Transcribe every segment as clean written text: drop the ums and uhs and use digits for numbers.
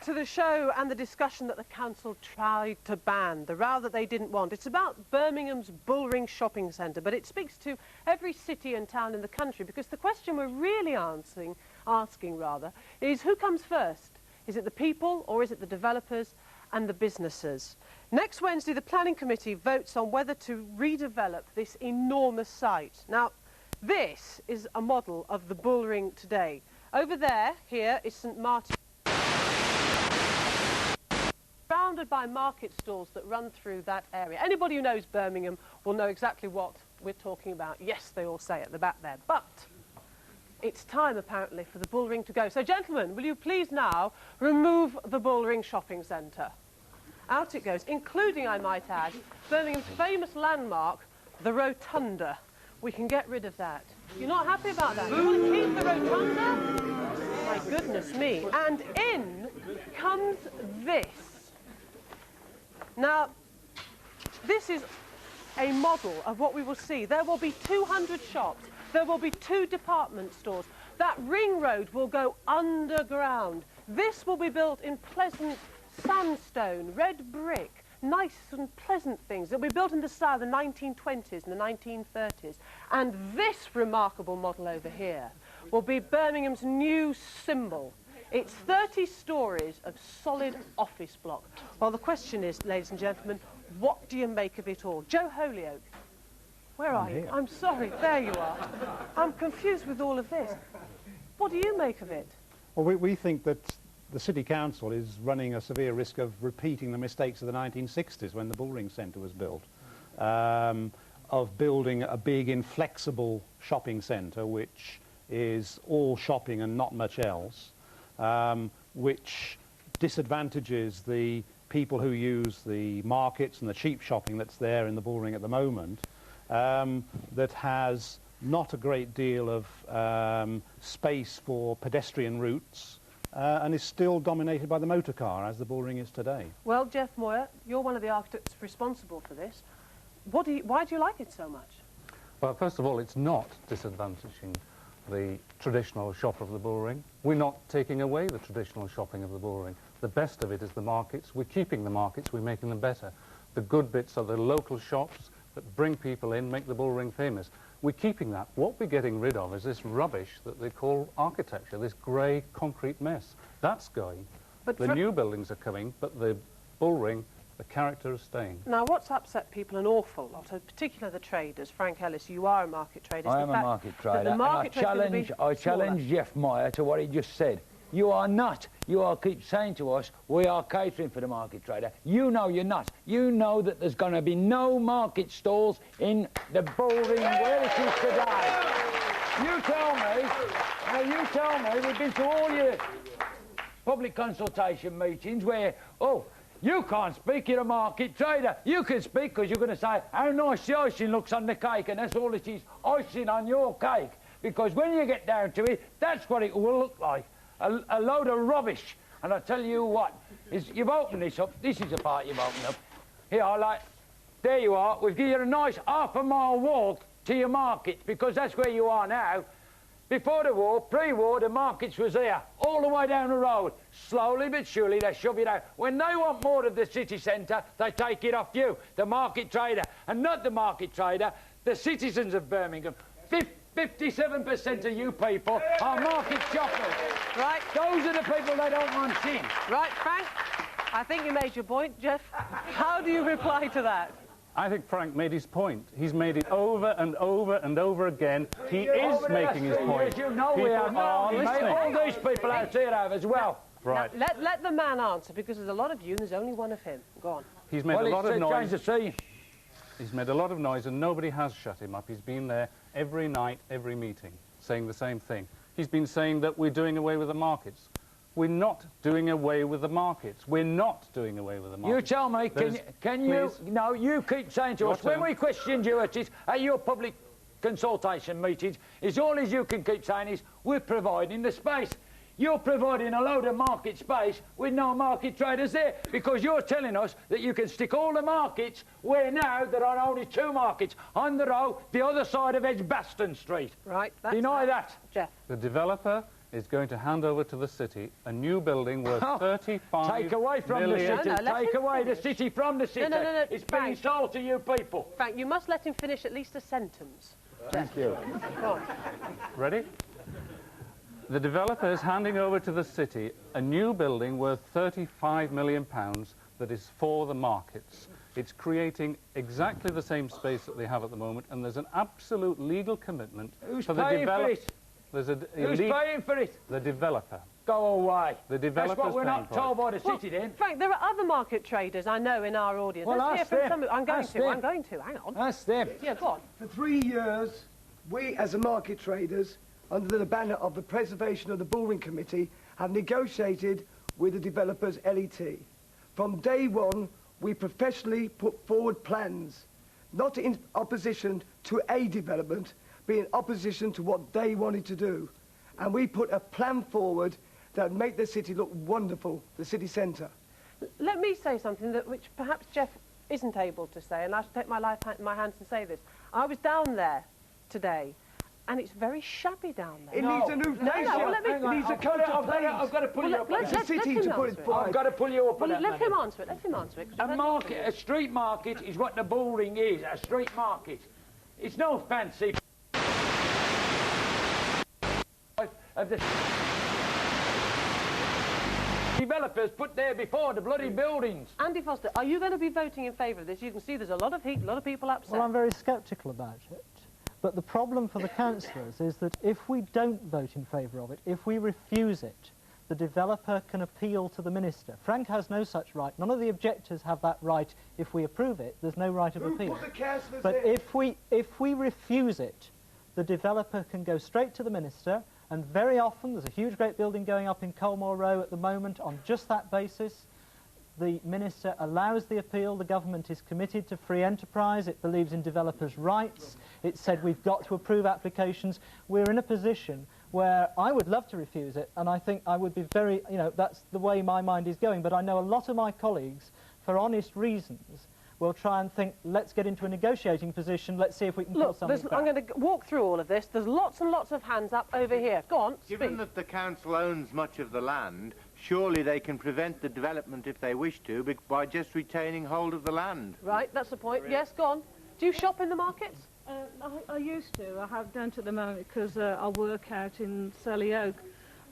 to the show and the discussion that the council tried to ban, the row that they didn't want. It's about Birmingham's Bullring Shopping Centre, but it speaks to every city and town in the country, because the question we're really asking is who comes first? Is it the people or is it the developers and the businesses? Next Wednesday, the Planning Committee votes on whether to redevelop this enormous site. Now, this is a model of the Bullring today. Over there, here, is St Martin, surrounded by market stalls that run through that area. Anybody who knows Birmingham will know exactly what we're talking about. Yes, they all say at the back there. But it's time, apparently, for the Bullring to go. So, gentlemen, will you please now remove the Bullring Shopping Centre? Out it goes, including, I might add, Birmingham's famous landmark, the Rotunda. We can get rid of that. You're not happy about that? You want to keep the Rotunda? My goodness me. And in comes this. Now, this is a model of what we will see. There will be 200 shops. There will be 2 department stores. That ring road will go underground. This will be built in pleasant sandstone, red brick, nice and pleasant things. It'll be built in the style of the 1920s and the 1930s. And this remarkable model over here will be Birmingham's new symbol. It's 30 stories of solid office block. Well, the question is, ladies and gentlemen, what do you make of it all? Joe Holyoke, where are you? I'm sorry, there you are. I'm confused with all of this. What do you make of it? Well, we think that the City Council is running a severe risk of repeating the mistakes of the 1960s when the Bullring Centre was built, of building a big inflexible shopping centre which is all shopping and not much else, which disadvantages the people who use the markets and the cheap shopping that's there in the Bullring at the moment, that has not a great deal of space for pedestrian routes, and is still dominated by the motor car, as the Bullring is today. Well, Jeff Moyer, you're one of the architects responsible for this. Why do you like it so much? Well, first of all, it's not disadvantaging the traditional shop of the Bullring. We're not taking away the traditional shopping of the Bullring. The best of it is the markets. We're keeping the markets, we're making them better. The good bits are the local shops that bring people in, make the Bullring famous. We're keeping that. What we're getting rid of is this rubbish that they call architecture, this grey concrete mess. That's going. But the new buildings are coming, but the Bullring, the character is staying. Now, what's upset people an awful lot, in particular the traders? Frank Ellis, you are a market trader. I am a market trader, and I challenge Jeff Meyer to what he just said. You are not. You keep saying to us, we are catering for the market trader. You know you're not. You know that there's going to be no market stalls in the Bullring where it is today. You tell me, we've been to all your public consultation meetings where, oh, you can't speak, you're a market trader. You can speak because you're going to say how nice the icing looks on the cake, and that's all it is, icing on your cake. Because when you get down to it, that's what it will look like. A load of rubbish. And I tell you what, you've opened this up. This is the part you've opened up. Here, there you are. We've given you a nice half-a-mile walk to your markets, because that's where you are now. Before the war, pre-war, the markets was here, all the way down the road. Slowly but surely, they shove it out. When they want more of the city centre, they take it off you, the market trader. And not the market trader, the citizens of Birmingham. 57% of you people are market shoppers. Right. Those are the people they don't want in. Right, Frank, I think you made your point. Jeff, how do you reply to that? I think Frank made his point. He's made it over and over and over again. He is making his point. You know we are listening. All these people out there have as well. Right. Now, let the man answer, because there's a lot of you and there's only one of him. Go on. He's made a lot of noise. He's made a lot of noise and nobody has shut him up. He's been there every night, every meeting, saying the same thing. He's been saying that we're doing away with the markets. We're not doing away with the markets. We're not doing away with the markets. You tell me, can you... No, you keep saying to us, when we questioned you at your public consultation meetings, is all as you can keep saying is, we're providing the space. You're providing a load of market space with no market traders there, because you're telling us that you can stick all the markets where now there are only 2 markets, on the road, the other side of Edgbaston Street. Right. Deny that. Jeff. The developer is going to hand over to the city a new building worth 35 Take away from million. the city. Take away the city from the city. No. It's being sold to you people. Frank, you must let him finish at least a sentence. Thank you. Go on. Ready? The developer is handing over to the city a new building worth £35 million that is for the markets. It's creating exactly the same space that they have at the moment, and there's an absolute legal commitment Who's for the paying for developer. it? Who's paying for it? The developer. Go away. The developer's That's what we're paying not for told it. by the city then. Frank, there are other market traders I know in our audience. Well, Let's ask hear from them. some of I'm going Ask to. them. I'm going to. Hang on. Ask them. Yeah, go on. For 3 years, we as a market traders, under the banner of the Preservation of the Bullring Committee, have negotiated with the developers LET. From day one, we professionally put forward plans, not in opposition to a development, but in opposition to what they wanted to do. And we put a plan forward that would make the city look wonderful, the city centre. Let me say something which perhaps Jeff isn't able to say, and I should take my life in my hands and say this. I was down there today, and it's very shabby down there. It needs a new place. well, let me- It needs a coat of paint. I've got to pull you up. let's- It's a city let to him put answer it it. forward. I've got to pull you up on Well, that, let him madam. answer it. Let him answer it. A market, a street market is what the Bullring is, a street market. It's no fancy of the developers put there before the bloody buildings. Andy Foster, are you going to be voting in favour of this? You can see there's a lot of heat, a lot of people upset. Well, I'm very sceptical about it. But the problem for the councillors is that if we don't vote in favour of it, if we refuse it, the developer can appeal to the minister. Frank has no such right. None of the objectors have that right. If we approve it, there's no right of Who appeal. put the councillors But there? if we refuse it, the developer can go straight to the minister, and very often there's a huge great building going up in Colmore Row at the moment on just that basis. The minister allows the appeal. The government is committed to free enterprise. It believes in developers' rights. It said we've got to approve applications. We're in a position where I would love to refuse it, and I think I would be very, that's the way my mind is going. But I know a lot of my colleagues, for honest reasons, will try and think, let's get into a negotiating position, let's see if we can pull Look, something back. I'm going to walk through all of this. There's lots and lots of hands up over here. Go on, Given speak. that the council owns much of the land, surely they can prevent the development if they wish to by just retaining hold of the land. Right, that's the point. Yes, go on. Do you shop in the markets? I used to. I have don't at the moment because I work out in Selly Oak.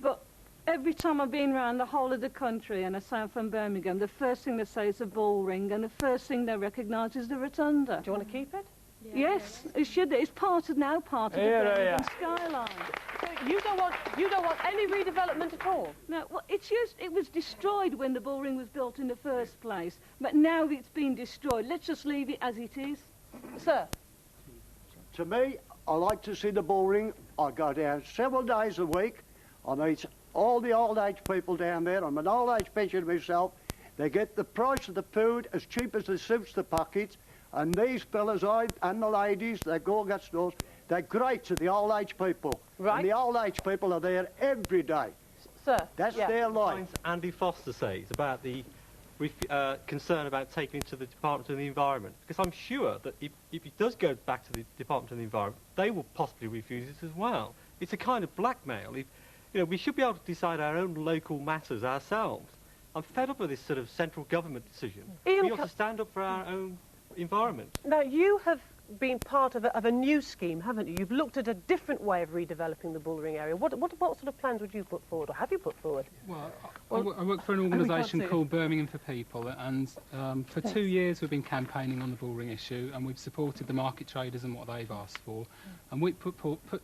But every time I've been around the whole of the country, and I say I'm from Birmingham, the first thing they say is a bull ring, and the first thing they recognise is the rotunda. Do you want to keep it? Yes, it should. It's part of the Birmingham skyline. So you don't want any redevelopment at all? No, well, it was destroyed when the bull ring was built in the first place, but now it's been destroyed. Let's just leave it as it is. Sir? To me, I like to see the bullring. I go down several days a week. I meet all the old age people down there. I'm an old age pensioner myself. They get the price of the food as cheap as it suits the pockets. And these fellas and the ladies, they go get stores, they're great to the old age people. Right. And the old age people are there every day. Sir? That's their life. Andy Foster says about the concern about taking it to the Department of the Environment, because I'm sure that if it does go back to the Department of the Environment, they will possibly refuse it as well. It's a kind of blackmail. We should be able to decide our own local matters ourselves. I'm fed up with this sort of central government decision. We ought to stand up for our own environment. Now, you have been part of a new scheme, haven't you? You've looked at a different way of redeveloping the Bullring area. What sort of plans would you put forward, or have you put forward? Well, I work for an organisation called Birmingham for People, and for 2 years we've been campaigning on the Bullring issue, and we've supported the market traders and what they've asked for. And we put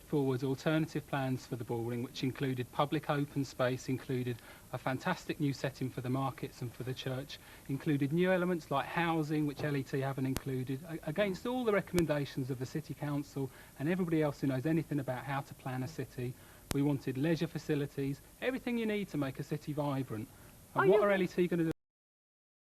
forward alternative plans for the Bullring, which included public open space, included a fantastic new setting for the markets and for the church, included new elements like housing, which LET haven't included, against all the recommendations of the City Council and everybody else who knows anything about how to plan a city. We wanted leisure facilities, everything you need to make a city vibrant. And what are LET going to do?